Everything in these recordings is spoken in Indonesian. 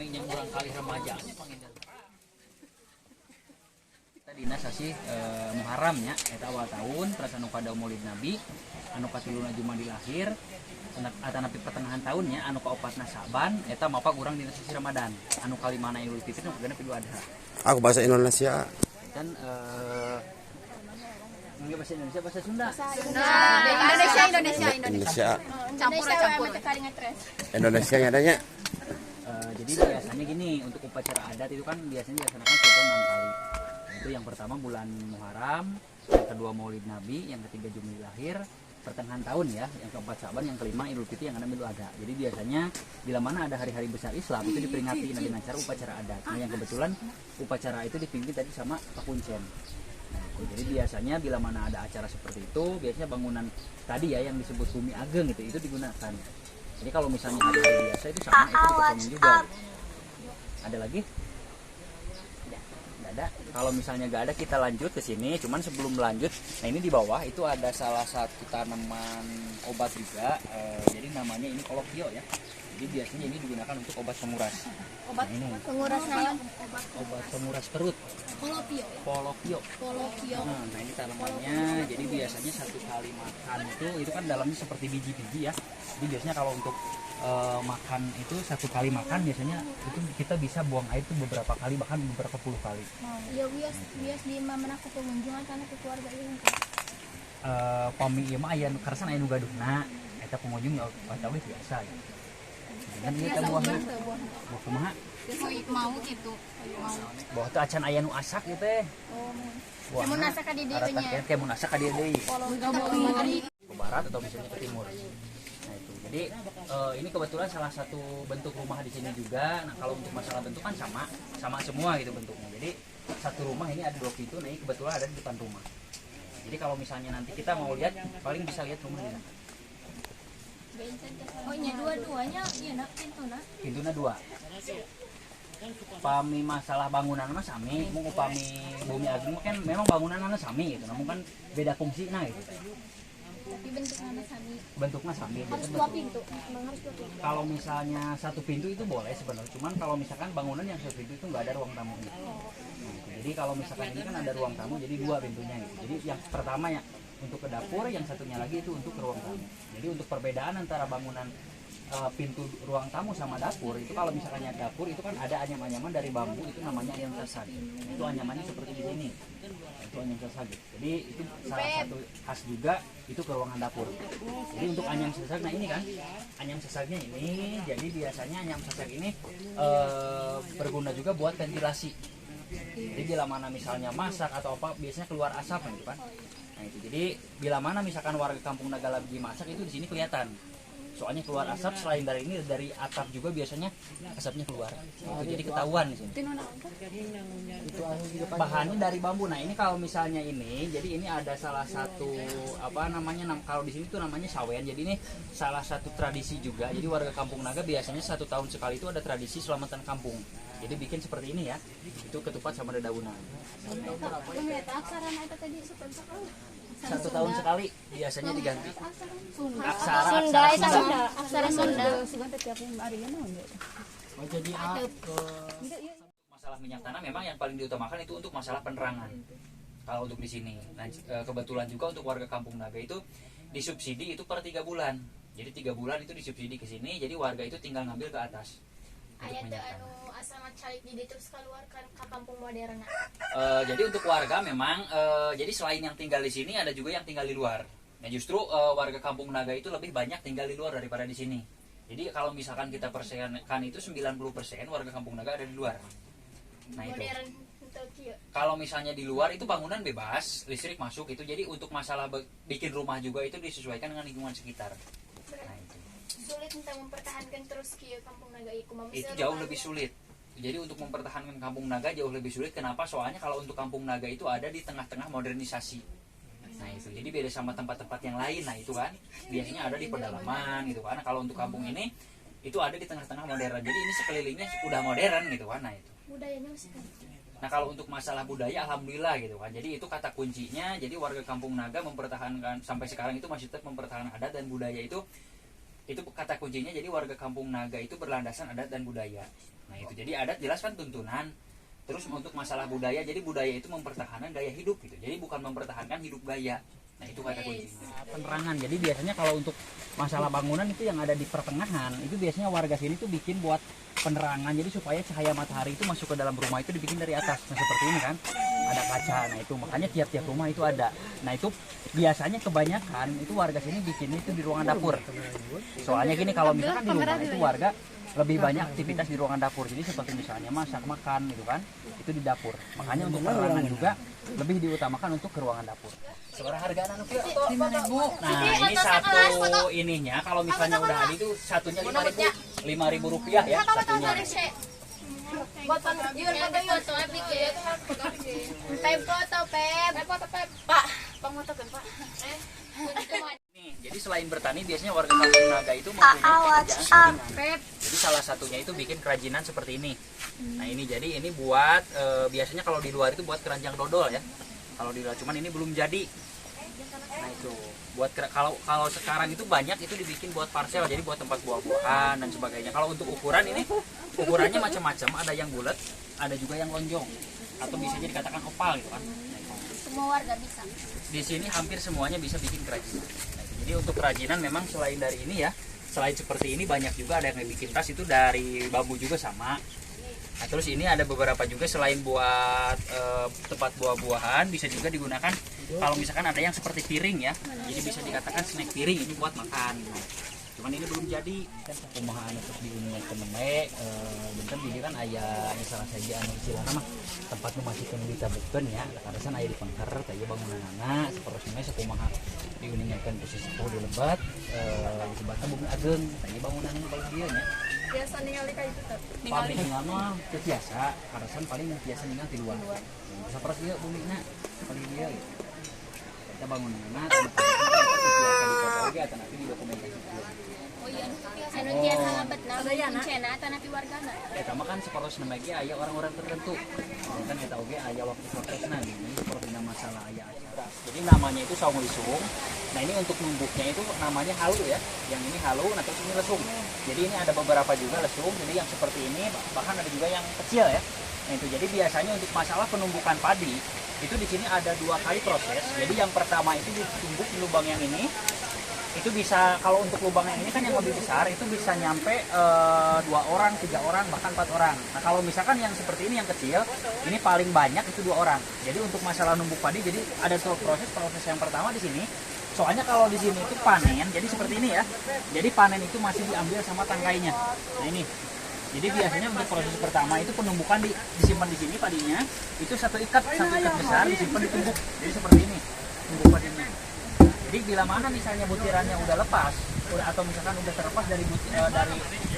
yang kurang kali remaja dina sasi Muharram nya eta awal tahun terus anu kada Maulid Nabi anu katiluna Jumadil Akhir atanapi pertengahan tahunnya anu kaopatna Saban eta mapak urang dina sasi Ramadan anu kalimana Idul Fitri nu kagana Idul Adha. Aku bahasa Indonesia Dan enggak bahasa Indonesia bahasa Sunda. Indonesia Campur. Indonesia adanya. Jadi biasanya gini untuk upacara adat itu kan biasanya dilaksanakan sekitar 6 kali. Itu yang pertama bulan Muharram, yang kedua Maulid Nabi, yang ketiga Jumadil Akhir, pertengahan tahun ya, yang keempat Saban, yang kelima Idul Fitri, yang keenam Idul Adha. Jadi biasanya bila mana ada hari-hari besar Islam itu diperingati dengan cara upacara adat. Nah yang kebetulan upacara itu dipimpin tadi sama Pak Kuncen. Nah, jadi biasanya bila mana ada acara seperti itu, biasanya bangunan tadi ya yang disebut Bumi Ageng itu digunakan. Jadi kalau misalnya hari biasa itu sama itu dikosongin juga. Ada lagi? Ada. Kalau misalnya nggak ada kita lanjut ke sini. Cuman sebelum lanjut, nah ini di bawah itu ada salah satu tanaman obat juga. Jadi namanya ini kolopio ya. Jadi biasanya ini digunakan untuk obat penguras. Obat nah, ini penguras naon? Obat penguras perut. Kolopio. Nah ini tanamannya. Jadi biasanya satu kali makan itu kan dalamnya seperti biji-biji ya. Jadi biasanya kalau untuk makan itu satu kali makan biasanya itu kita bisa buang air itu beberapa kali bahkan beberapa puluh kali. Ya bias di mana ke pengunjung karena ke keluarga ini. Pami ieu mah aya karsan aya nu gadugna eta pengunjung ya tahu biasa ya. Dan ieu teh buahna. Buah kumaha? Mau gitu. Buah teh acan aya nu asak ieu teh. Oh. Mun asak ka di dieu nya. Kayak mun asak ka dieu deui. Ke barat atau misalnya ke timur. Nah itu. Jadi ini kebetulan salah satu bentuk rumah di sini juga. Nah kalau untuk masalah bentuk kan sama semua gitu bentuknya. Jadi satu rumah ini ada 2 pintu. Nah ini kebetulan ada di depan rumah. Jadi kalau misalnya nanti kita mau lihat, paling bisa lihat rumahnya. Oh nya dua-duanya ieu na pintuna. Pintuna 2. Pami masalah bangunan mah sami, mun upami Bumi Ageng kan memang bangunanna sami gitu. Namun kan beda fungsina gitu. Tapi bentuknya sami. Bentuknya sami. Harus 2 pintu. Emang harus 2 pintu. Kalau misalnya satu pintu itu boleh sebenarnya. Cuman kalau misalkan bangunan yang satu pintu itu nggak ada ruang tamu gitu. Jadi kalau misalkan ini kan ada ruang tamu, jadi 2 pintunya gitu. Jadi yang pertama ya untuk ke dapur, yang satunya lagi itu untuk ke ruang tamu. Jadi untuk perbedaan antara bangunan pintu ruang tamu sama dapur itu kalau misalnya dapur itu kan ada anyam-anyaman dari bambu itu namanya anyam sasag. Itu anyamannya seperti di sini. Itu anyam sasag. Jadi itu salah satu khas juga itu ke ruangan dapur. Jadi untuk anyam sasag, nah ini kan anyam sasagnya ini. Jadi biasanya anyam sasag ini berguna juga buat ventilasi. Jadi bila mana misalnya masak atau apa biasanya keluar asap gitu kan. Nah itu jadi bila mana misalkan warga kampung Naga lagi masak itu di sini kelihatan. Soalnya keluar asap selain dari ini dari atap juga biasanya asapnya keluar. Itu jadi ketahuan di sini. Bahannya dari bambu. Nah ini kalau misalnya ini, jadi ini ada salah satu apa namanya kalau di sini tuh namanya sawen. Jadi ini salah satu tradisi juga. Jadi warga kampung Naga biasanya 1 tahun sekali itu ada tradisi selamatan kampung. Jadi bikin seperti ini ya. Itu ketupat sama dedaunan. Satu tahun sekali biasanya diganti. Aksara Sunda. Jadi masalah minyak tanah memang yang paling diutamakan itu untuk masalah penerangan. Kalau untuk di sini, nah, kebetulan juga untuk warga kampung Naga itu disubsidi itu per 3 bulan. Jadi 3 bulan itu disubsidi ke sini. Jadi warga itu tinggal ngambil ke atas. Aya teh anu asal calik di ditu keluarkan ke kampung modern. Jadi untuk warga memang jadi selain yang tinggal di sini ada juga yang tinggal di luar. Nah justru warga kampung Naga itu lebih banyak tinggal di luar daripada di sini. Jadi kalau misalkan kita persenkan itu 90% warga kampung Naga ada di luar. Nah itu. Kalau misalnya di luar itu bangunan bebas, listrik masuk itu. Jadi untuk masalah bikin rumah juga itu disesuaikan dengan lingkungan sekitar. Nah itu. Sulit untuk mempertahankan terus kieu kampung Naga iku itu jauh lebih sulit. Jadi untuk mempertahankan kampung Naga jauh lebih sulit. Kenapa? Soalnya kalau untuk kampung Naga itu ada di tengah-tengah modernisasi. Nah itu jadi beda sama tempat-tempat yang lain. Nah itu kan biasanya ada di pedalaman gitu kan. Kalau untuk kampung ini itu ada di tengah-tengah modern. Jadi ini sekelilingnya udah modern gitu kan. Nah itu. Budayanya masih. Nah kalau untuk masalah budaya alhamdulillah gitu kan. Jadi itu kata kuncinya. Jadi warga kampung Naga mempertahankan sampai sekarang itu masih tetap mempertahankan adat dan budaya itu kata kuncinya. Jadi warga kampung Naga itu berlandasan adat dan budaya. Nah itu jadi adat jelas kan tuntunan. Terus untuk masalah budaya, jadi budaya itu mempertahankan gaya hidup gitu. Jadi bukan mempertahankan hidup gaya. Nah itu kata kuncinya. Penerangan. Jadi biasanya kalau untuk masalah bangunan itu yang ada di pertengahan, itu biasanya warga sini tuh bikin buat penerangan. Jadi supaya cahaya matahari itu masuk ke dalam rumah itu dibikin dari atas. Nah seperti ini kan, ada kaca. Nah itu makanya tiap-tiap rumah itu ada. Nah itu biasanya kebanyakan itu warga sini bikin itu di ruangan dapur. Soalnya gini, kalau misalkan di rumah itu warga lebih banyak aktivitas di ruangan dapur. Jadi seperti misalnya masak, makan gitu kan, itu di dapur. Makanya untuk penerangan juga lebih diutamakan untuk ke ruangan dapur. Seberapa harga anak itu? 5.000. Nah ini satu ininya, kalau misalnya udah ada itu satunya 5.000 rupiah ya satunya. Foto yun, foto bikin. Pep foto, Pep. Pak, foto Pak. Nih, jadi selain bertani biasanya warga Kampung Naga itu mempunyai pekerjaan sampingan. Jadi salah satunya itu bikin kerajinan seperti ini. Nah ini jadi ini buat biasanya kalau di luar itu buat keranjang dodol ya. Kalau di luar, cuman ini belum jadi. Nah itu buat kalau sekarang itu banyak itu dibikin buat parcel, jadi buat tempat buah-buahan dan sebagainya. Kalau untuk ukuran ini ukurannya macam-macam, ada yang bulat, ada juga yang lonjong atau bisa dikatakan opal gitu kan. Semua warga bisa. Di sini hampir semuanya bisa bikin kerajinan. Nah, jadi untuk kerajinan memang selain dari ini ya, selain seperti ini banyak juga ada yang bikin tas itu dari bambu juga sama. Nah, terus ini ada beberapa juga selain buat tempat buah-buahan bisa juga digunakan kalau misalkan ada yang seperti piring ya. Jadi bisa dikatakan snack piring ini buat makan. Cuman ini belum jadi. Kumaha anu di uningan kemenek bentar di kan aya misalnya saja anu istilahna mah tempat nu masih kena ditabukkeun ya. Karasan aya di pengker teh bangunanna saperosna sakumaha diuningan posisi sepuh di lebat disebutna bumi ageng teh bangunanna paling dieu nya. Biasa ningali kayak gitu. Paling mah biasa, karasan paling biasa ningali di luar. Saperos ieu bumina paling dia gitu. Kita bangunanna biasa di foto ge atau nanti di dokumentasi. Oh iya, anu tiasa labetna kuncena atau nanti wargana. Eta mah kan saperosna ge aya orang-orang tertentu. Kan kita oge aya waktu prosesna ini seperti masalah aya acara. Jadi namanya itu saung lisung. Nah ini untuk numbuknya itu namanya halu ya. Yang ini halu, nah terus ini lesung. Jadi ini ada beberapa juga lesung. Jadi yang seperti ini bahkan ada juga yang kecil ya. Nah itu jadi biasanya untuk masalah penumbukan padi itu di sini ada 2 kali proses. Jadi yang pertama itu ditumbuk di lubang yang ini. Itu bisa kalau untuk lubang yang ini kan yang lebih besar itu bisa nyampe 2 orang, 3 orang, bahkan 4 orang. Nah kalau misalkan yang seperti ini yang kecil, ini paling banyak itu 2 orang. Jadi untuk masalah numbuk padi, jadi ada 2 proses yang pertama di sini. Soalnya kalau di sini itu panen, jadi seperti ini ya. Jadi panen itu masih diambil sama tangkainya. Nah ini. Jadi biasanya untuk proses pertama itu penumbukan disimpan di sini padinya. Itu satu ikat besar disimpan ditumbuk. Jadi seperti ini tumbuk padinya. Jadi bila mana misalnya butirannya udah lepas atau misalkan udah terlepas dari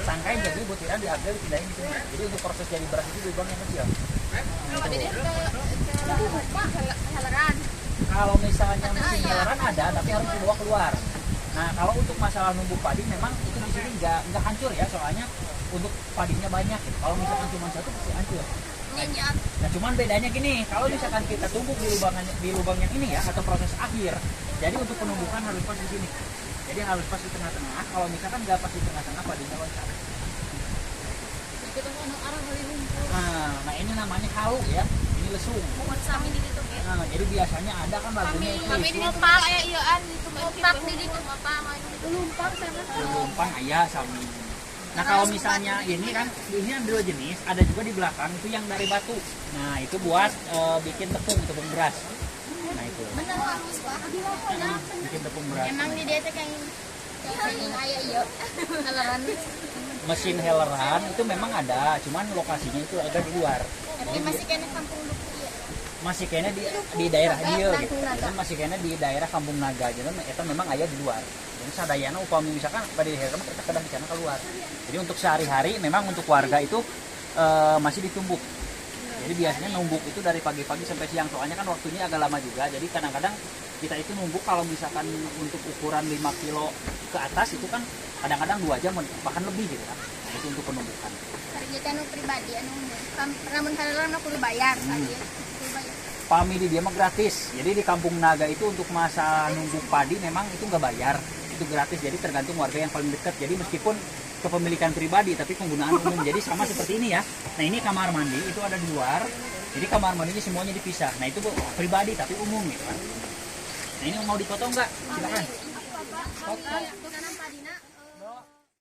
tangkai, jadi butiran diambil dipindahin di sini. Jadi untuk proses jadi beras itu lubang yang kecil. Kalau misalnya mesin heleran ada, tapi harus dibawa keluar. Nah kalau untuk masalah numbuk padi memang itu di sini nggak hancur ya, soalnya untuk padinya banyak. Kalau misalkan cuma satu pasti hancur. Nah cuman bedanya gini, kalau misalkan kita tumbuk di lubang yang ini ya atau proses akhir, jadi untuk penumbukan harus pas di sini. Jadi harus pas di tengah-tengah. Kalau misalkan nggak pas di tengah-tengah padinya loncat. Nah ini namanya halu ya, ini lesung. Nah jadi biasanya ada kan lagunya itu. Lumpang aya ieuan gitu. Lumpang di ditu lumpang aya sami. Nah kalau misalnya ini kan ini ada 2 jenis, ada juga di belakang itu yang dari batu. Nah itu buat bikin tepung beras. Nah itu. Bener halus Pak. Bikin tepung beras. Emang di desa kayak aya ieu. Heleran. Mesin heleran itu memang ada, cuman lokasinya itu agak di luar. Tapi masih kena kampung Luku ieu. Masih kayaknya di daerah dia gitu. Dan masih kayaknya di daerah Kampung Naga gitu. Itu memang aya di luar. Jadi sadayana upami misalkan pada di heleran kita kadang di sana keluar. Jadi untuk sehari-hari memang untuk warga itu masih ditumbuk. Jadi biasanya numbuk itu dari pagi-pagi sampai siang, soalnya kan waktunya agak lama juga. Jadi kadang-kadang kita itu numbuk kalau misalkan untuk ukuran 5 kilo ke atas itu kan kadang-kadang 2 jam bahkan lebih gitu kan. Nah, itu untuk penumbukan. Harga anu pribadi anu ramun haleran mah kudu bayar saja. Pami di dia mah gratis. Jadi di Kampung Naga itu untuk masa numbuk padi memang itu nggak bayar, itu gratis. Jadi tergantung warga yang paling dekat. Jadi meskipun kepemilikan pribadi tapi penggunaan umum. Jadi sama seperti ini ya. Nah ini kamar mandi itu ada di luar. Jadi kamar mandinya semuanya dipisah. Nah itu pribadi tapi umum gitu kan. Nah ini mau dipotong nggak? Silakan. Bapak, nanam Padina.